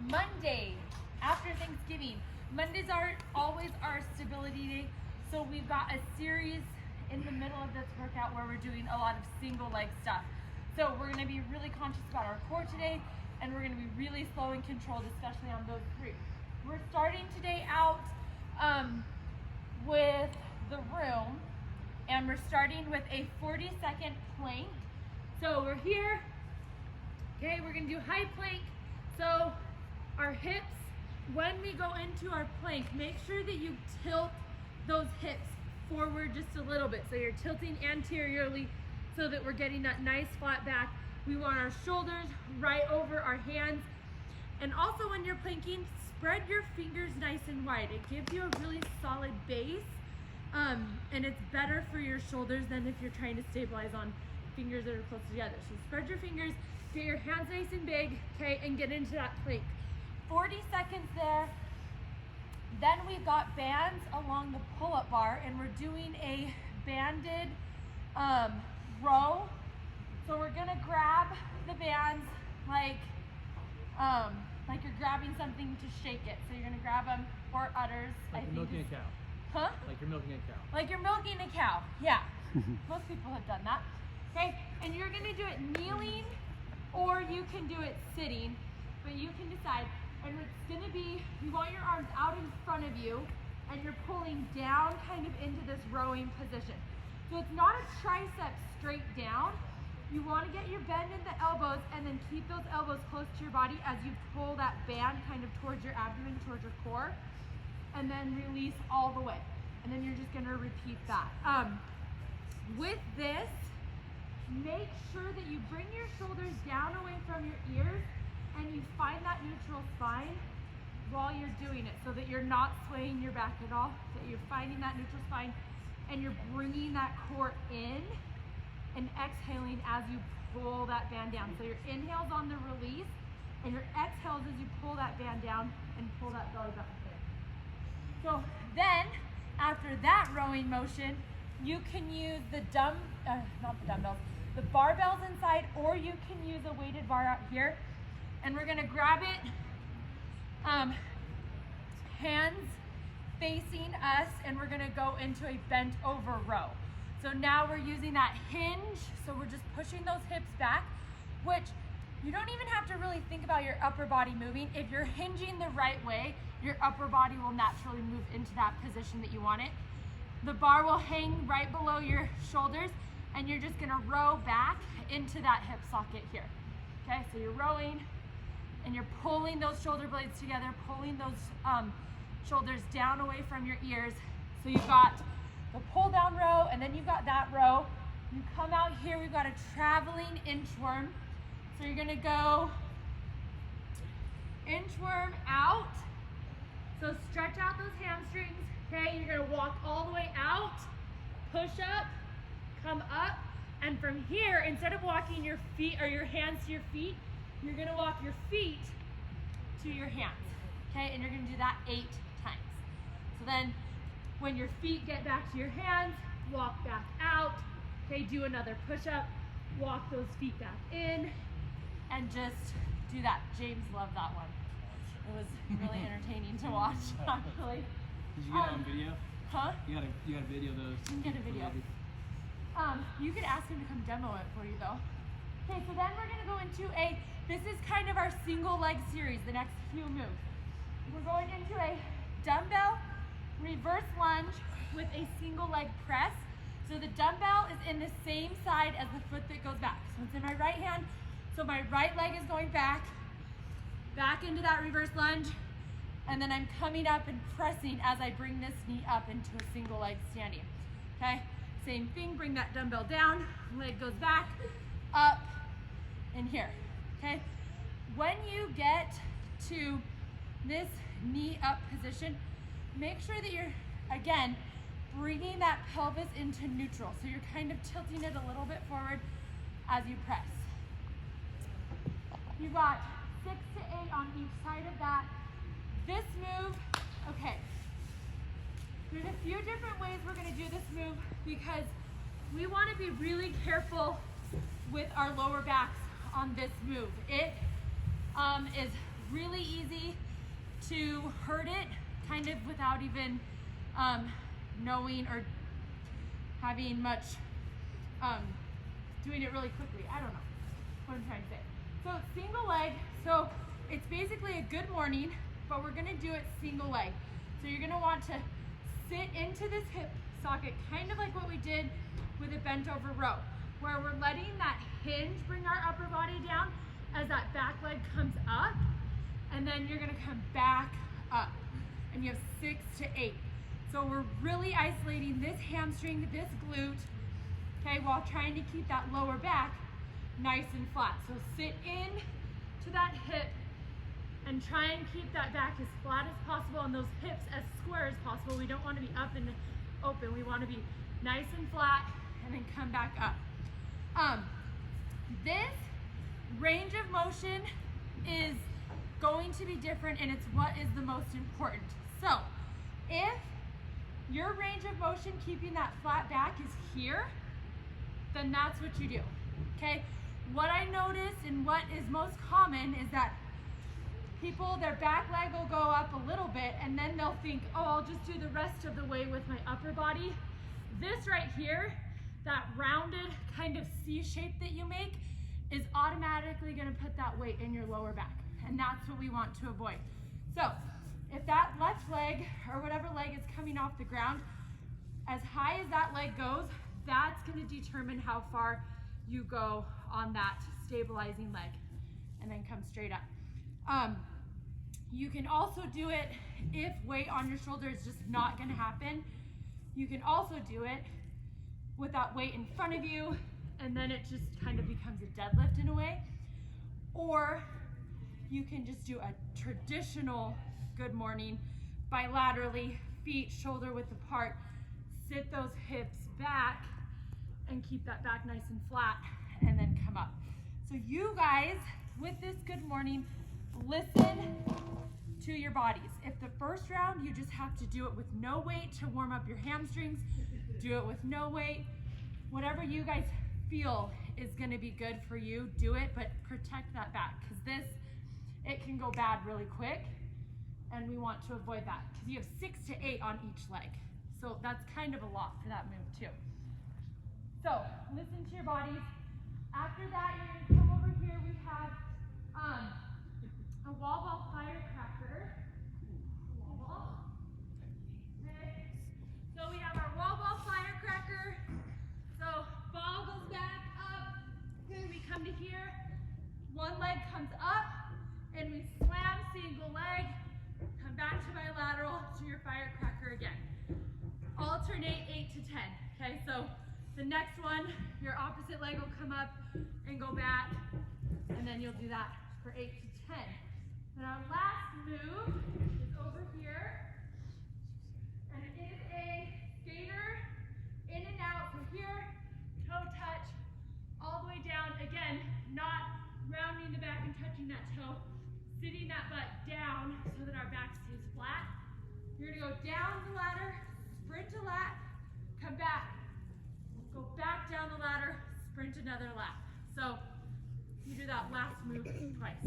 Monday, after Thanksgiving. Mondays are always our stability day. So we've got a series in the middle of this workout where we're doing a lot of single leg stuff. So we're gonna be really conscious about our core today, and we're gonna be really slow and controlled, especially on those three. We're starting today out with the room, and we're starting with a 40-second plank. So we're here, okay, we're gonna do high plank. So our hips, when we go into our plank, make sure that you tilt those hips forward just a little bit. So you're tilting anteriorly so that we're getting that nice flat back. We want our shoulders right over our hands. And also when you're planking, spread your fingers nice and wide. It gives you a really solid base, and it's better for your shoulders than if you're trying to stabilize on fingers that are close together. So spread your fingers, get your hands nice and big, okay, and get into that plank. 40 seconds there. Then we've got bands along the pull-up bar, and we're doing a banded row. So we're gonna grab the bands like you're grabbing something to shake it. So you're gonna grab them, or udders. Like you're milking a cow. Huh? Like you're milking a cow. Like you're milking a cow, yeah. Most people have done that. Okay, and you're gonna do it kneeling, or you can do it sitting, but you can decide. And it's gonna be, you want your arms out in front of you, and you're pulling down kind of into this rowing position. So it's not a tricep straight down. You wanna get your bend in the elbows, and then keep those elbows close to your body as you pull that band kind of towards your abdomen, towards your core, and then release all the way. And then you're just gonna repeat that. With this, make sure that you bring your shoulders down away from your ears, and you find that neutral spine while you're doing it, so that you're not swaying your back at all, that you're finding that neutral spine, and you're bringing that core in and exhaling as you pull that band down. So your inhale's on the release, and your exhales as you pull that band down and pull that belly button in. So then, after that rowing motion, you can use the the barbells inside, or you can use a weighted bar out here. And we're gonna grab it, hands facing us, and we're gonna go into a bent over row. So now we're using that hinge, so we're just pushing those hips back, which you don't even have to really think about your upper body moving. If you're hinging the right way, your upper body will naturally move into that position that you want it. The bar will hang right below your shoulders, and you're just gonna row back into that hip socket here. Okay, so you're rowing, and you're pulling those shoulder blades together, pulling those shoulders down away from your ears. So you've got the pull down row, and then you've got that row. You come out here, we've got a traveling inchworm. So you're gonna go inchworm out. So stretch out those hamstrings, okay? You're gonna walk all the way out, push up, come up, and from here, instead of walking your feet or your hands to your feet, you're gonna walk your feet to your hands, okay? And you're gonna do that 8 times. So then, when your feet get back to your hands, walk back out, okay? Do another push-up, walk those feet back in, and just do that. James loved that one. It was really entertaining to watch, actually. Did you get it on video? Huh? You gotta video those. You can get a video. You could ask him to come demo it for you though. Okay, so then we're gonna go into this is kind of our single leg series, the next few moves. We're going into a dumbbell reverse lunge with a single leg press. So the dumbbell is in the same side as the foot that goes back. So it's in my right hand, so my right leg is going back into that reverse lunge, and then I'm coming up and pressing as I bring this knee up into a single leg standing, okay? Same thing, bring that dumbbell down, leg goes back, up, in here, okay? When you get to this knee up position, make sure that you're, again, bringing that pelvis into neutral. So you're kind of tilting it a little bit forward as you press. You got 6 to 8 on each side of that. This move, okay, there's a few different ways we're gonna do this move because we wanna be really careful with our lower backs on this move. It is really easy to hurt it kind of without even knowing or having much, doing it really quickly. I don't know what I'm trying to say. So single leg, so it's basically a good morning, but we're gonna do it single leg. So you're gonna want to sit into this hip socket, kind of like what we did with a bent over row, where we're letting that hinge bring our upper body down as that back leg comes up, and then you're gonna come back up, and you have 6 to 8. So we're really isolating this hamstring, this glute, okay, while trying to keep that lower back nice and flat. So sit in to that hip and try and keep that back as flat as possible and those hips as square as possible. We don't want to be up and open. We want to be nice and flat and then come back up. This range of motion is going to be different, and it's what is the most important. So if your range of motion keeping that flat back is here, then that's what you do, okay? What I notice and what is most common is that people, their back leg will go up a little bit and then they'll think, oh, I'll just do the rest of the way with my upper body. This right here, that rounded kind of C shape that you make, is automatically gonna put that weight in your lower back. And that's what we want to avoid. So if that left leg or whatever leg is coming off the ground, as high as that leg goes, that's gonna determine how far you go on that stabilizing leg, and then come straight up. You can also do it if weight on your shoulder is just not gonna happen. You can also do it with that weight in front of you, and then it just kind of becomes a deadlift in a way. Or you can just do a traditional good morning, bilaterally, feet shoulder width apart, sit those hips back and keep that back nice and flat, and then come up. So you guys, with this good morning, listen to your bodies. If the first round you just have to do it with no weight to warm up your hamstrings, do it with no weight. Whatever you guys feel is gonna be good for you, do it, but protect that back, because this, it can go bad really quick, and we want to avoid that, because you have 6 to 8 on each leg. So that's kind of a lot for that move too. So listen to your bodies. After that, you're gonna come over here. We have a wall ball firecracker. Wall ball. Okay. So we have our wall ball firecracker. So ball goes back up. Then we come to here. One leg comes up, and we slam single leg. Come back to bilateral to your firecracker again. Alternate 8 to 10. Okay, so the next one, your opposite leg will come up and go back, and then you'll do that for 8 to 10. Then our last move is over here, and it is a skater in and out. So here, toe touch, all the way down. Again, not rounding the back and touching that toe, sitting that butt down so that our back stays flat. You're gonna go down the ladder, sprint a lap, come back. Go back down the ladder, sprint another lap. So you do that last move twice.